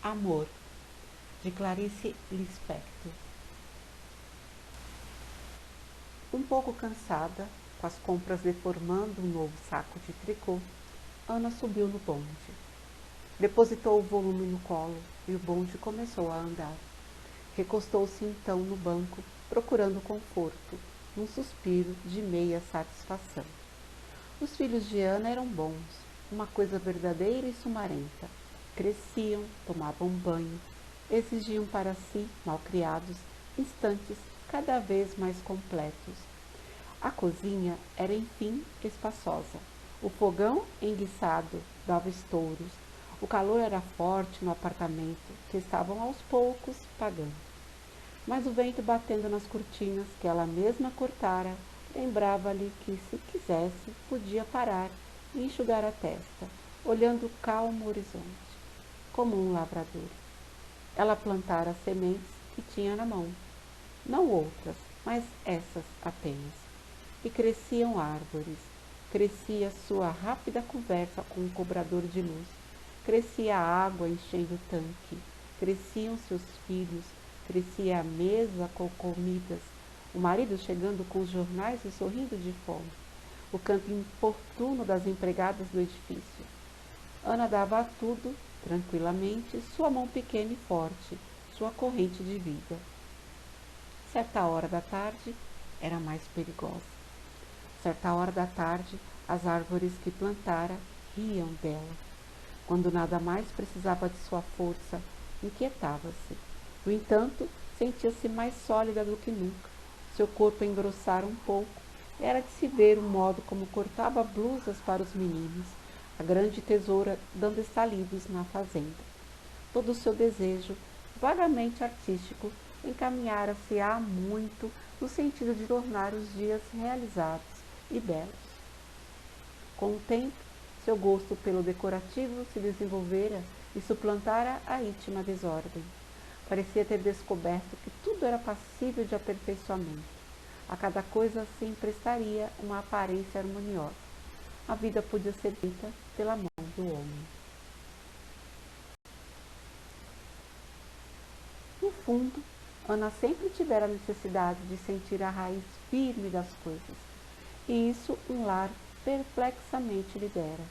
Amor, de Clarice Lispector. Um pouco cansada, com as compras deformando um novo saco de tricô, Ana subiu no bonde. Depositou o volume no colo e o bonde começou a andar. Recostou-se então no banco, procurando conforto, num suspiro de meia satisfação. Os filhos de Ana eram bons, uma coisa verdadeira e sumarenta. Cresciam, tomavam banho, exigiam para si, malcriados, instantes cada vez mais completos. A cozinha era, enfim, espaçosa. O fogão, enguiçado, dava estouros. O calor era forte no apartamento, que estavam aos poucos pagando. Mas o vento batendo nas cortinas que ela mesma cortara, lembrava-lhe que, se quisesse, podia parar e enxugar a testa, olhando o calmo horizonte, como um lavrador. Ela plantara as sementes que tinha na mão, não outras, mas essas apenas. E cresciam árvores, crescia sua rápida conversa com o cobrador de luz, crescia a água enchendo o tanque, cresciam seus filhos, crescia a mesa com comidas, o marido chegando com os jornais e sorrindo de fome, o canto importuno das empregadas do edifício. Ana dava a tudo, tranquilamente, sua mão pequena e forte, sua corrente de vida. Certa hora da tarde era mais perigosa. Certa hora da tarde, as árvores que plantara riam dela. Quando nada mais precisava de sua força, inquietava-se. No entanto, sentia-se mais sólida do que nunca. Seu corpo engrossara um pouco. Era de se ver o modo como cortava blusas para os meninos, a grande tesoura dando estalidos na fazenda. Todo o seu desejo, vagamente artístico, encaminhara-se há muito no sentido de tornar os dias realizados e belos. Com o tempo, seu gosto pelo decorativo se desenvolvera e suplantara a íntima desordem. Parecia ter descoberto que tudo era passível de aperfeiçoamento. A cada coisa se emprestaria uma aparência harmoniosa. A vida podia ser feita pela mão do homem. No fundo, Ana sempre tivera a necessidade de sentir a raiz firme das coisas, e isso um lar perplexamente lhe dera.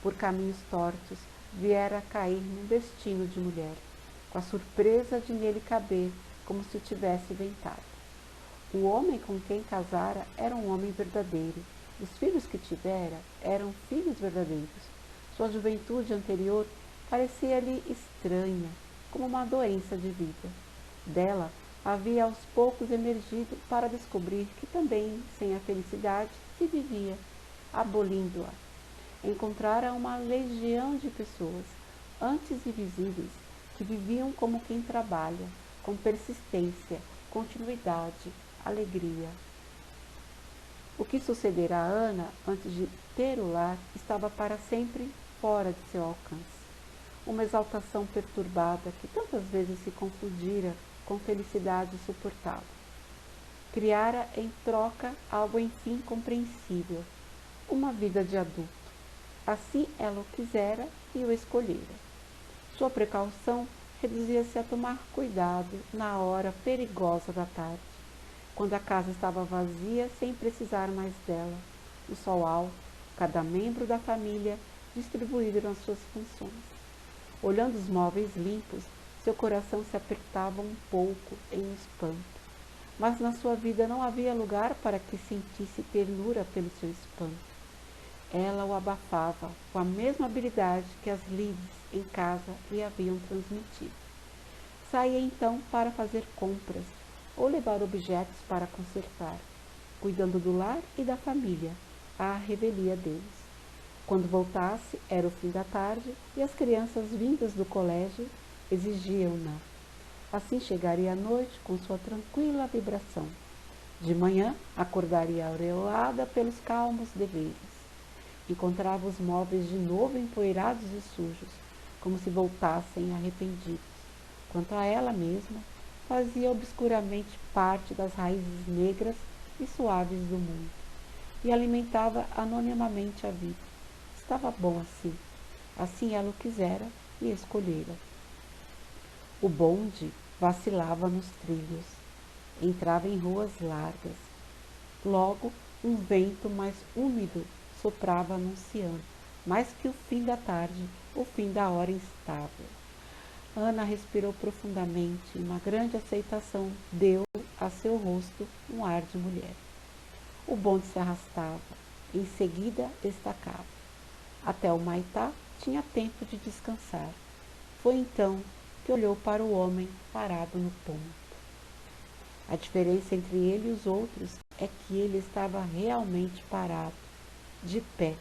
Por caminhos tortos, viera a cair num destino de mulher, com a surpresa de nele caber, como se o tivesse inventado. O homem com quem casara era um homem verdadeiro. Os filhos que tivera eram filhos verdadeiros. Sua juventude anterior parecia-lhe estranha, como uma doença de vida. Dela havia aos poucos emergido para descobrir que também, sem a felicidade, se vivia, abolindo-a. Encontrara uma legião de pessoas, antes invisíveis, que viviam como quem trabalha, com persistência, continuidade, alegria. O que sucedera a Ana antes de ter o lar estava para sempre fora de seu alcance. Uma exaltação perturbada que tantas vezes se confundira com felicidade suportável. Criara em troca algo enfim compreensível, uma vida de adulto. Assim ela o quisera e o escolhera. Sua precaução reduzia-se a tomar cuidado na hora perigosa da tarde, quando a casa estava vazia sem precisar mais dela, o sol alto, cada membro da família distribuído nas suas funções. Olhando os móveis limpos, seu coração se apertava um pouco em espanto, mas na sua vida não havia lugar para que sentisse ternura pelo seu espanto. Ela o abafava com a mesma habilidade que as lides em casa lhe haviam transmitido. Saía então para fazer compras ou levar objetos para consertar, cuidando do lar e da família, à revelia deles. Quando voltasse, era o fim da tarde e as crianças vindas do colégio exigiam-na. Assim chegaria à noite com sua tranquila vibração. De manhã, acordaria aureolada pelos calmos deveres. Encontrava os móveis de novo empoeirados e sujos, como se voltassem arrependidos. Quanto a ela mesma, fazia obscuramente parte das raízes negras e suaves do mundo, e alimentava anonimamente a vida. Estava bom assim. Assim ela o quisera e escolhera. O bonde vacilava nos trilhos, entrava em ruas largas. Logo, um vento mais úmido soprava anunciando, mais que o fim da tarde, o fim da hora instável. Ana respirou profundamente e uma grande aceitação deu a seu rosto um ar de mulher. O bonde se arrastava, em seguida estacava. Até o Maitá tinha tempo de descansar. Foi então que olhou para o homem parado no ponto. A diferença entre ele e os outros é que ele estava realmente parado, de pé.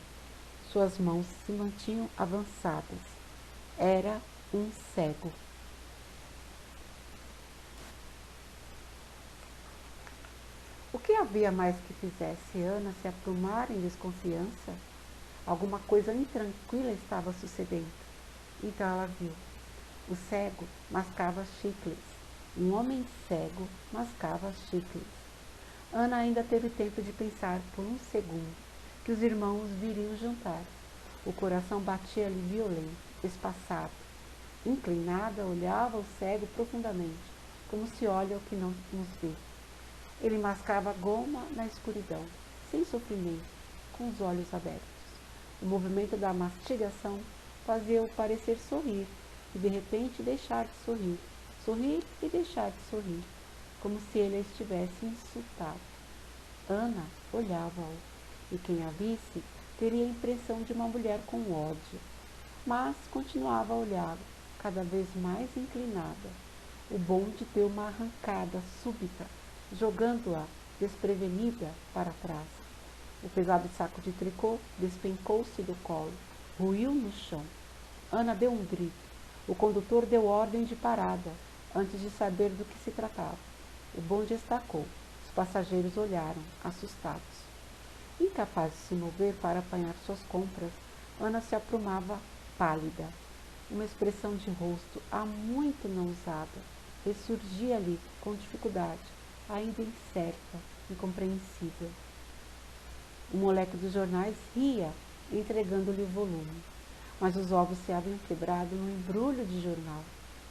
Suas mãos se mantinham avançadas. Era um cego. O que havia mais que fizesse Ana se aprumar em desconfiança? Alguma coisa intranquila estava sucedendo. Então ela viu. O cego mascava chicles. Um homem cego mascava chicles. Ana ainda teve tempo de pensar por um segundo que os irmãos viriam jantar. O coração batia-lhe violento, espaçado. Inclinada, olhava o cego profundamente, como se olha o que não nos vê. Ele mascava goma na escuridão, sem sofrimento, com os olhos abertos. O movimento da mastigação fazia-o parecer sorrir e de repente deixar de sorrir, sorrir e deixar de sorrir, como se ele a estivesse insultado. Ana olhava-o, e quem a visse teria a impressão de uma mulher com ódio, mas continuava a olhá-lo, cada vez mais inclinada. O bonde deu uma arrancada súbita, jogando-a desprevenida para trás. O pesado saco de tricô despencou-se do colo, ruiu no chão. Ana deu um grito. O condutor deu ordem de parada, antes de saber do que se tratava. O bonde estacou. Os passageiros olharam, assustados. Incapaz de se mover para apanhar suas compras, Ana se aprumava pálida. Uma expressão de rosto há muito não usada ressurgia-lhe com dificuldade, ainda incerta, incompreensível. O moleque dos jornais ria, entregando-lhe o volume. Mas os ovos se haviam quebrado num embrulho de jornal.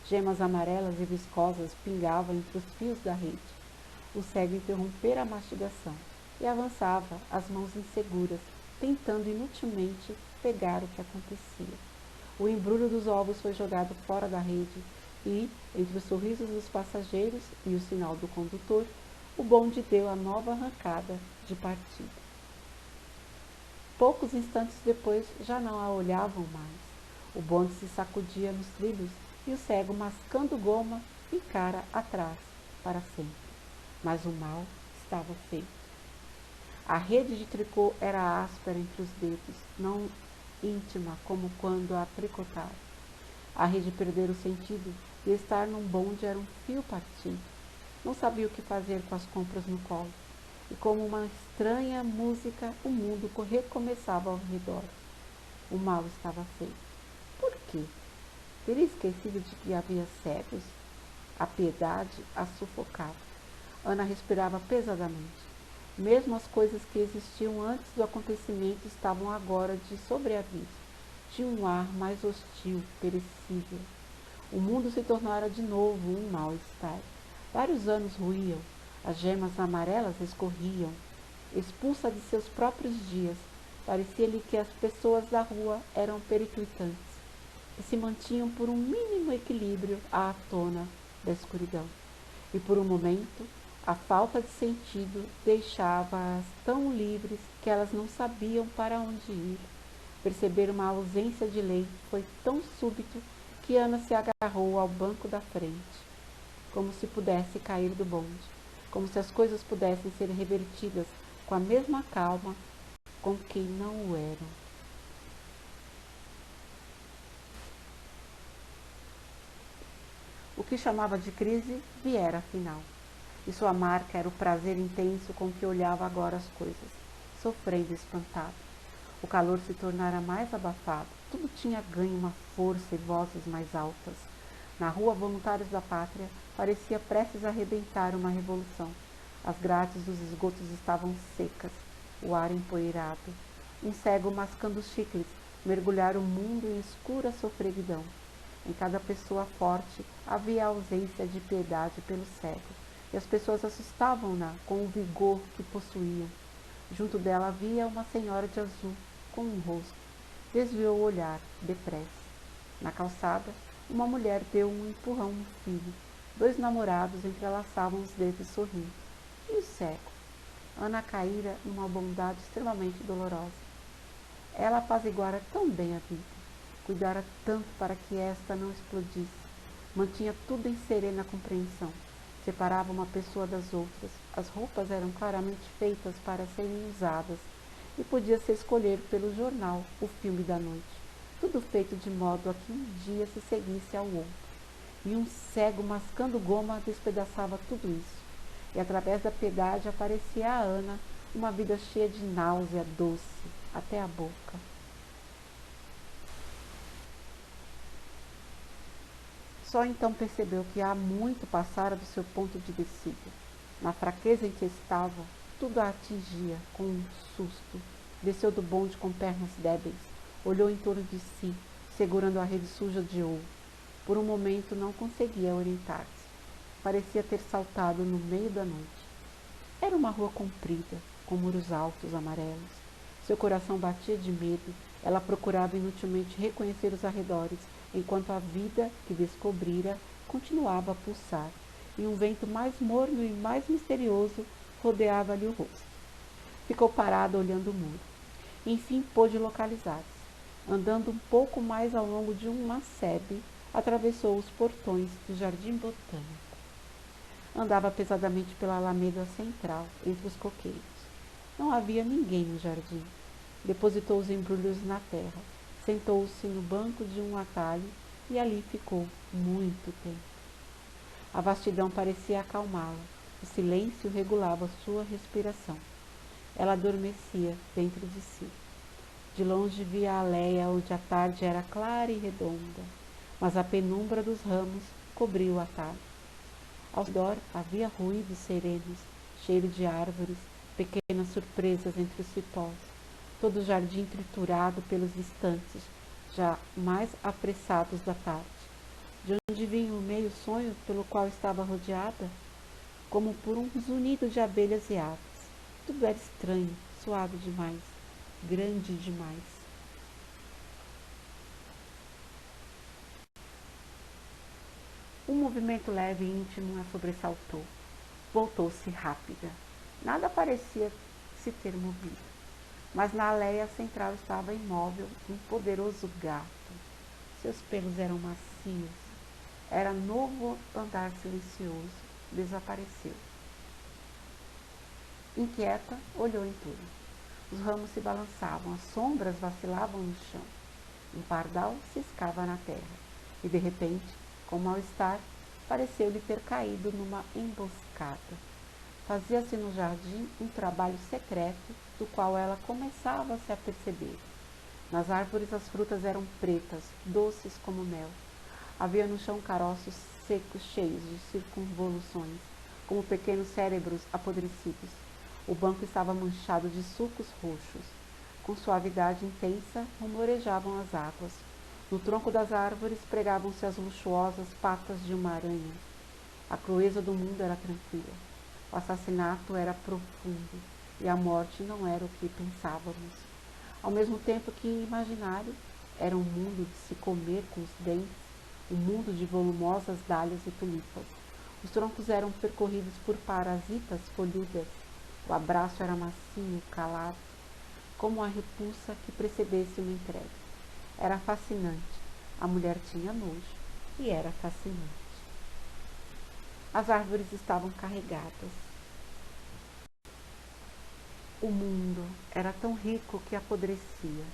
Gemas amarelas e viscosas pingavam entre os fios da rede. O cego interrompera a mastigação e avançava, as mãos inseguras, tentando inutilmente pegar o que acontecia. O embrulho dos ovos foi jogado fora da rede e, entre os sorrisos dos passageiros e o sinal do condutor, o bonde deu a nova arrancada de partida. Poucos instantes depois já não a olhavam mais. O bonde se sacudia nos trilhos e o cego, mascando goma, ficara atrás para sempre. Mas o mal estava feito. A rede de tricô era áspera entre os dedos, não íntima como quando a tricotara. A rede perdera o sentido e estar num bonde era um fio partido. Não sabia o que fazer com as compras no colo. E como uma estranha música, o mundo recomeçava ao redor. O mal estava feito. Por quê? Teria esquecido de que havia cegos? A piedade a sufocava. Ana respirava pesadamente. Mesmo as coisas que existiam antes do acontecimento estavam agora de sobreaviso. Tinha um ar mais hostil, perecível. O mundo se tornara de novo um mal-estar. Vários anos ruíam. As gemas amarelas escorriam, expulsa de seus próprios dias. Parecia-lhe que as pessoas da rua eram periclitantes, que se mantinham por um mínimo equilíbrio à tona da escuridão. E por um momento, a falta de sentido deixava-as tão livres que elas não sabiam para onde ir. Perceber uma ausência de lei foi tão súbito que Ana se agarrou ao banco da frente, como se pudesse cair do bonde. Como se as coisas pudessem ser revertidas com a mesma calma com que não o eram. O que chamava de crise viera afinal, e sua marca era o prazer intenso com que olhava agora as coisas, sofrendo e espantado. O calor se tornara mais abafado, tudo tinha ganho uma força e vozes mais altas. Na rua, Voluntários da Pátria parecia prestes a arrebentar uma revolução. As grades dos esgotos estavam secas, o ar empoeirado. Um cego mascando chicles mergulhara o mundo em escura sofreguidão. Em cada pessoa forte havia a ausência de piedade pelo cego, e as pessoas assustavam-na com o vigor que possuíam. Junto dela havia uma senhora de azul, com um rosto. Desviou o olhar, depressa. Na calçada, uma mulher deu um empurrão no filho. 2 namorados entrelaçavam os dedos sorrindo. E o cego? Ana caíra numa bondade extremamente dolorosa. Ela apaziguara tão bem a vida, cuidara tanto para que esta não explodisse, mantinha tudo em serena compreensão, separava uma pessoa das outras, as roupas eram claramente feitas para serem usadas, e podia-se escolher pelo jornal o filme da noite, tudo feito de modo a que um dia se seguisse ao outro. E um cego mascando goma despedaçava tudo isso, e através da piedade aparecia a Ana uma vida cheia de náusea doce até a boca. Só então percebeu que há muito passara do seu ponto de descida. Na fraqueza em que estava, tudo a atingia com um susto. Desceu do bonde com pernas débeis, olhou em torno de si, segurando a rede suja de ouro. Por um momento não conseguia orientar-se. Parecia ter saltado no meio da noite. Era uma rua comprida, com muros altos amarelos. Seu coração batia de medo. Ela procurava inutilmente reconhecer os arredores, enquanto a vida que descobrira continuava a pulsar, e um vento mais morno e mais misterioso rodeava-lhe o rosto. Ficou parada olhando o muro. Enfim pôde localizar-se. Andando um pouco mais ao longo de uma sebe, atravessou os portões do Jardim Botânico. Andava pesadamente pela alameda central, entre os coqueiros. Não havia ninguém no jardim. Depositou os embrulhos na terra, sentou-se no banco de um atalho e ali ficou muito tempo. A vastidão parecia acalmá-la, o silêncio regulava sua respiração. Ela adormecia dentro de si. De longe via a aléia onde a tarde era clara e redonda, mas a penumbra dos ramos cobriu o atalho. Ao redor havia ruídos serenos, cheiro de árvores, pequenas surpresas entre os cipós, todo o jardim triturado pelos instantes, já mais apressados da tarde. De onde vinha o meio sonho pelo qual estava rodeada? Como por um zunido de abelhas e aves. Tudo era estranho, suave demais, grande demais. Um movimento leve e íntimo a sobressaltou. Voltou-se rápida. Nada parecia se ter movido. Mas na aléia central estava imóvel um poderoso gato. Seus pelos eram macios. Era novo andar silencioso. Desapareceu. Inquieta, olhou em torno. Os ramos se balançavam, as sombras vacilavam no chão. Um pardal ciscava na terra. E de repente, com mal-estar, pareceu-lhe ter caído numa emboscada. Fazia-se no jardim um trabalho secreto do qual ela começava a se aperceber. Nas árvores as frutas eram pretas, doces como mel. Havia no chão caroços secos cheios de circunvoluções, como pequenos cérebros apodrecidos. O banco estava manchado de sulcos roxos. Com suavidade intensa, rumorejavam as águas. No tronco das árvores pregavam-se as luxuosas patas de uma aranha. A crueza do mundo era tranquila. O assassinato era profundo e a morte não era o que pensávamos. Ao mesmo tempo que imaginário, era um mundo de se comer com os dentes, um mundo de volumosas dálias e tulipas. Os troncos eram percorridos por parasitas folhudas. O abraço era macio, calado, como a repulsa que precedesse uma entrega. Era fascinante. A mulher tinha nojo e era fascinante. As árvores estavam carregadas. O mundo era tão rico que apodrecia.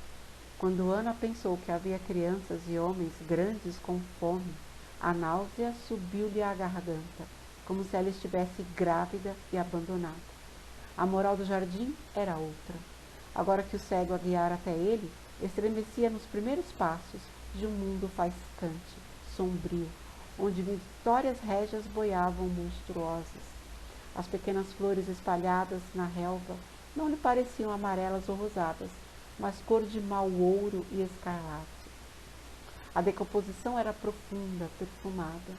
Quando Ana pensou que havia crianças e homens grandes com fome, a náusea subiu-lhe à garganta, como se ela estivesse grávida e abandonada. A moral do jardim era outra. Agora que o cego a guiara até ele, estremecia nos primeiros passos de um mundo faiscante, sombrio, onde vitórias régias boiavam monstruosas. As pequenas flores espalhadas na relva não lhe pareciam amarelas ou rosadas, mas cor de mau ouro e escarlate. A decomposição era profunda, perfumada,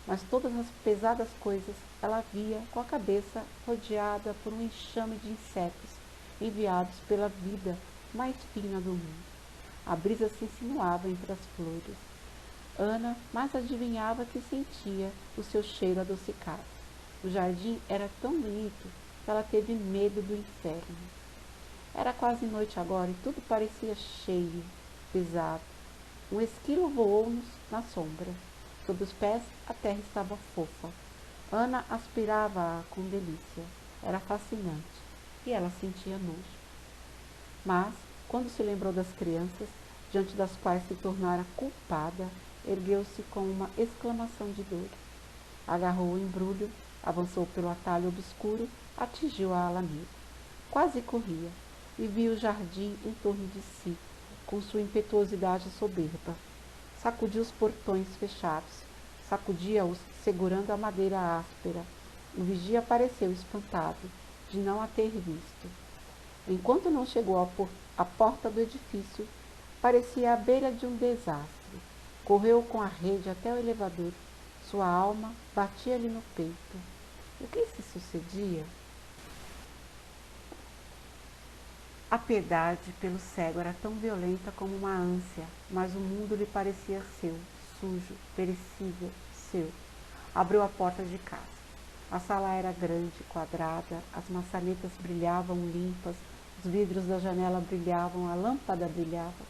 mas todas as pesadas coisas ela via com a cabeça rodeada por um enxame de insetos enviados pela vida mais fina do mundo. A brisa se insinuava entre as flores. Ana mais adivinhava que sentia o seu cheiro adocicado. O jardim era tão bonito que ela teve medo do inferno. Era quase noite agora e tudo parecia cheio, pesado. Um esquilo voou-nos na sombra. Sob os pés, a terra estava fofa. Ana aspirava-a com delícia. Era fascinante e ela sentia nojo. Mas, quando se lembrou das crianças, diante das quais se tornara culpada, ergueu-se com uma exclamação de dor. Agarrou o embrulho, avançou pelo atalho obscuro, atingiu a alameda. Quase corria, e viu o jardim em torno de si, com sua impetuosidade soberba. Sacudiu os portões fechados, sacudia-os segurando a madeira áspera. O vigia pareceu espantado de não a ter visto. Enquanto não chegou à porta do edifício, parecia à beira de um desastre. Correu com a rede até o elevador. Sua alma batia-lhe no peito. O que se sucedia? A piedade pelo cego era tão violenta como uma ânsia, mas o mundo lhe parecia seu, sujo, perecível, seu. Abriu a porta de casa. A sala era grande, quadrada, as maçanetas brilhavam limpas, os vidros da janela brilhavam, a lâmpada brilhava.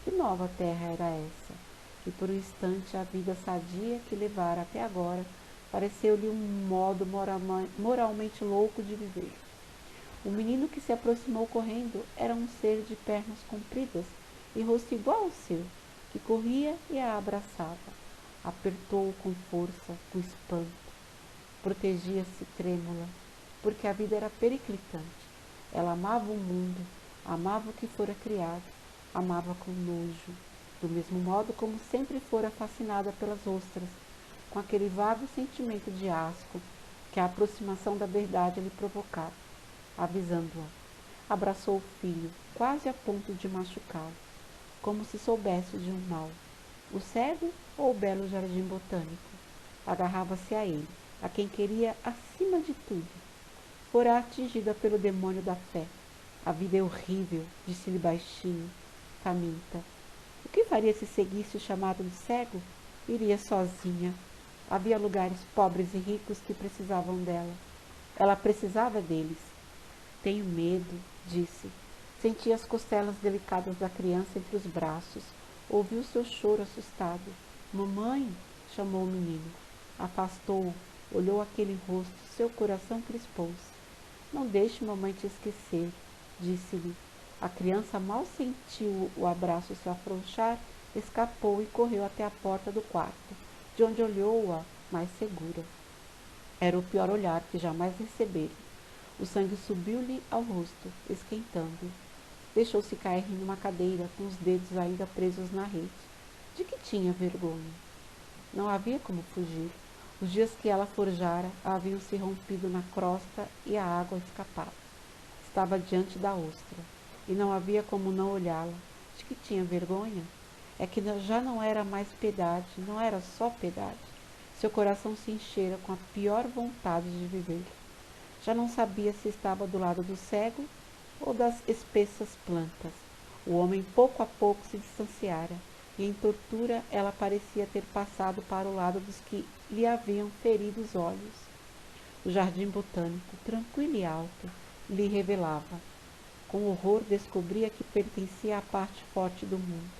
Que nova terra era essa? E por um instante a vida sadia que levara até agora pareceu-lhe um modo moralmente louco de viver. O menino que se aproximou correndo era um ser de pernas compridas e rosto igual ao seu, que corria e a abraçava. Apertou-o com força, com espanto. Protegia-se trêmula, porque a vida era periclitante. Ela amava o mundo, amava o que fora criado, amava com nojo, do mesmo modo como sempre fora fascinada pelas ostras, com aquele vago sentimento de asco que a aproximação da verdade lhe provocava. Avisando-a, abraçou o filho, quase a ponto de machucá-lo, como se soubesse de um mal. O cego ou o belo jardim botânico? Agarrava-se a ele, a quem queria acima de tudo. Fora atingida pelo demônio da fé. A vida é horrível, disse-lhe baixinho, faminta. O que faria se seguisse o chamado de cego? Iria sozinha. Havia lugares pobres e ricos que precisavam dela. Ela precisava deles. Tenho medo, disse. Sentia as costelas delicadas da criança entre os braços. Ouviu seu choro assustado. Mamãe, chamou o menino. Afastou-o, olhou aquele rosto, seu coração crispou-se. Não deixe mamãe te esquecer, disse-lhe. A criança mal sentiu o abraço se afrouxar, escapou e correu até a porta do quarto, de onde olhou-a mais segura. Era o pior olhar que jamais recebera. O sangue subiu-lhe ao rosto, esquentando-o. Deixou-se cair numa cadeira, com os dedos ainda presos na rede. De que tinha vergonha? Não havia como fugir. Os dias que ela forjara haviam se rompido na crosta e a água escapava. Estava diante da ostra, e não havia como não olhá-la. De que tinha vergonha? É que já não era mais piedade, não era só piedade. Seu coração se enchera com a pior vontade de viver. Já não sabia se estava do lado do cego ou das espessas plantas. O homem pouco a pouco se distanciara, e em tortura ela parecia ter passado para o lado dos que lhe haviam ferido os olhos. O jardim botânico, tranquilo e alto, lhe revelava. Com horror descobria que pertencia à parte forte do mundo.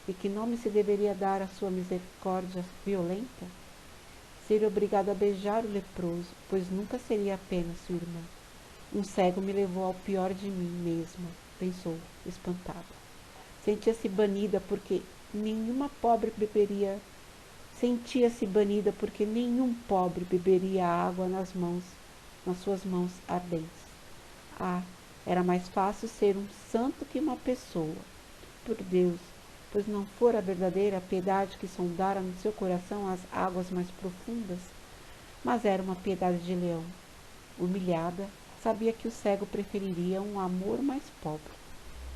E que nome se deveria dar à sua misericórdia violenta? Ser obrigado a beijar o leproso, pois nunca seria apenas sua irmã. Um cego me levou ao pior de mim mesma, pensou, espantada. Sentia-se banida porque nenhum pobre beberia água nas suas mãos ardentes. Ah, era mais fácil ser um santo que uma pessoa. Por Deus, pois não fora a verdadeira piedade que sondara no seu coração as águas mais profundas, mas era uma piedade de leão. Humilhada, sabia que o cego preferiria um amor mais pobre.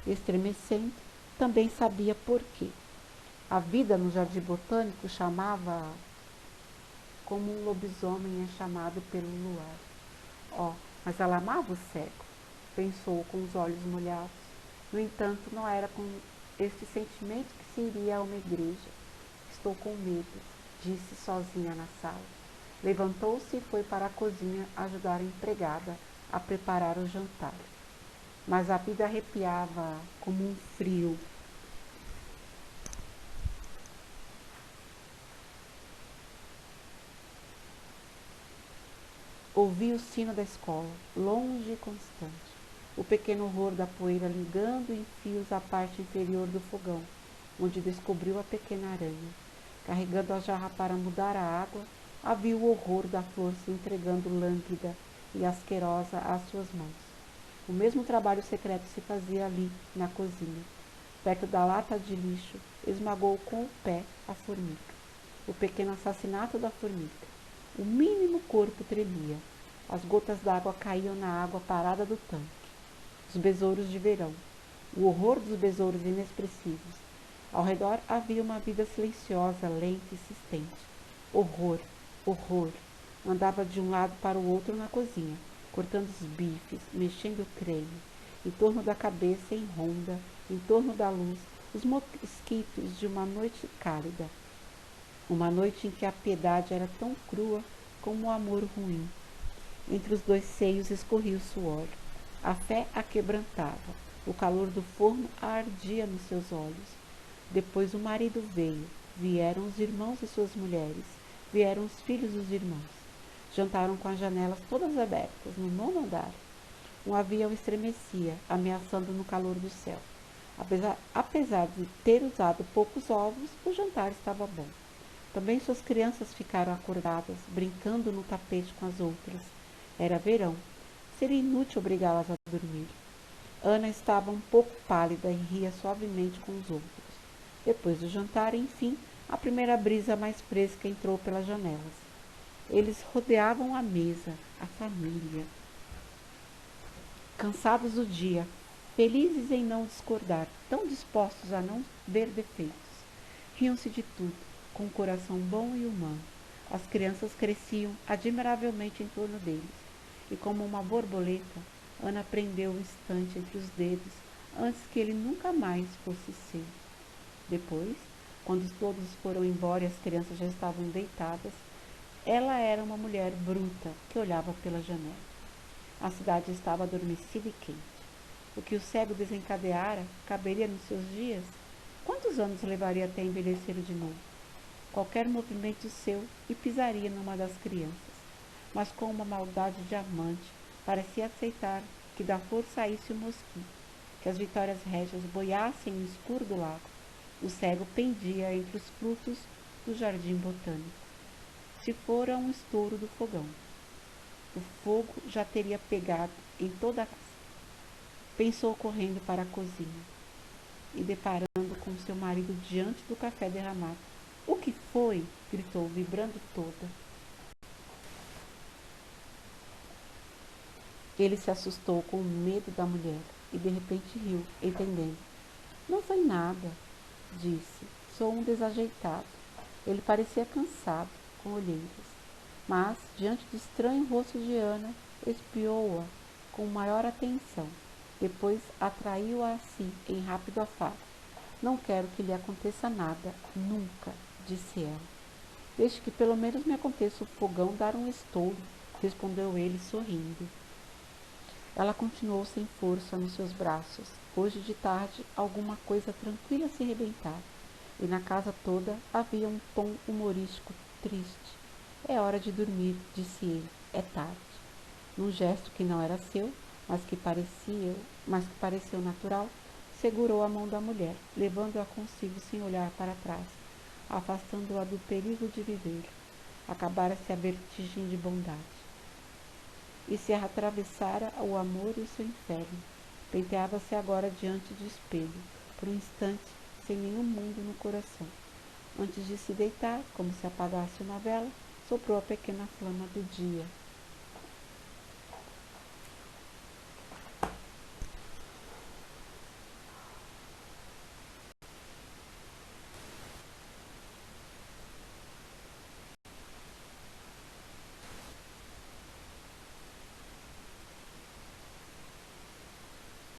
Estremecendo, também sabia por quê. A vida no jardim botânico chamava-a como um lobisomem é chamado pelo luar. Oh, mas ela amava o cego, pensou com os olhos molhados. No entanto, não era com este sentimento que se iria a uma igreja. Estou com medo, disse sozinha na sala. Levantou-se e foi para a cozinha ajudar a empregada a preparar o jantar. Mas a vida arrepiava como um frio. Ouvi o sino da escola, longe e constante. O pequeno horror da poeira ligando em fios a parte inferior do fogão, onde descobriu a pequena aranha. Carregando a jarra para mudar a água, havia o horror da flor se entregando lânguida e asquerosa às suas mãos. O mesmo trabalho secreto se fazia ali, na cozinha. Perto da lata de lixo, esmagou com o pé a formiga. O pequeno assassinato da formiga. O mínimo corpo tremia. As gotas d'água caíam na água parada do tanque. Os besouros de verão. O horror dos besouros inexpressivos. Ao redor havia uma vida silenciosa, lenta e insistente. Horror, horror. Andava de um lado para o outro na cozinha, cortando os bifes, mexendo o creme. Em torno da cabeça, em ronda, em torno da luz, os mosquitos de uma noite cálida. Uma noite em que a piedade era tão crua como o amor ruim. Entre os dois seios escorria o suor. A fé a quebrantava. O calor do forno ardia nos seus olhos. Depois o marido veio. Vieram os irmãos e suas mulheres. Vieram os filhos dos irmãos. Jantaram com as janelas todas abertas, no 9º andar. Um avião estremecia, ameaçando no calor do céu. Apesar de ter usado poucos ovos, o jantar estava bom. Também suas crianças ficaram acordadas, brincando no tapete com as outras. Era verão. Seria inútil obrigá-las a dormir. Ana estava um pouco pálida e ria suavemente com os outros. Depois do jantar, enfim, a primeira brisa mais fresca entrou pelas janelas. Eles rodeavam a mesa, a família. Cansados do dia, felizes em não discordar, tão dispostos a não ver defeitos. Riam-se de tudo, com um coração bom e humano. As crianças cresciam admiravelmente em torno deles, e como uma borboleta, Ana prendeu o instante entre os dedos antes que ele nunca mais fosse seu. Depois, quando todos foram embora e as crianças já estavam deitadas, ela era uma mulher bruta que olhava pela janela. A cidade estava adormecida e quente. O que o cego desencadeara caberia nos seus dias? Quantos anos levaria até envelhecer de novo? Qualquer movimento seu e pisaria numa das crianças. Mas com uma maldade de amante, parecia aceitar que da flor saísse o mosquito, que as vitórias régias boiassem no escuro do lago. O cego pendia entre os frutos do jardim botânico. Se fora um estouro do fogão. O fogo já teria pegado em toda a casa. Pensou correndo para a cozinha e deparando com seu marido diante do café derramado. O que foi? Gritou, vibrando toda. Ele se assustou com o medo da mulher e de repente riu, entendendo. Não foi nada, disse. Sou um desajeitado. Ele parecia cansado, com olheiras. Mas, diante do estranho rosto de Ana, espiou-a com maior atenção. Depois atraiu-a a si em rápido afago. Não quero que lhe aconteça nada, nunca, disse ela. Deixe que pelo menos me aconteça o fogão dar um estouro, respondeu ele sorrindo. Ela continuou sem força nos seus braços. Hoje de tarde, alguma coisa tranquila se rebentara, e na casa toda havia um tom humorístico triste. É hora de dormir, disse ele. É tarde. Num gesto que não era seu, mas que pareceu natural, segurou a mão da mulher, levando-a consigo sem olhar para trás, afastando-a do perigo de viver. Acabara-se a vertigem de bondade. E se atravessara o amor e o seu inferno. Penteava-se agora diante do espelho, por um instante, sem nenhum mundo no coração. Antes de se deitar, como se apagasse uma vela, soprou a pequena flama do dia.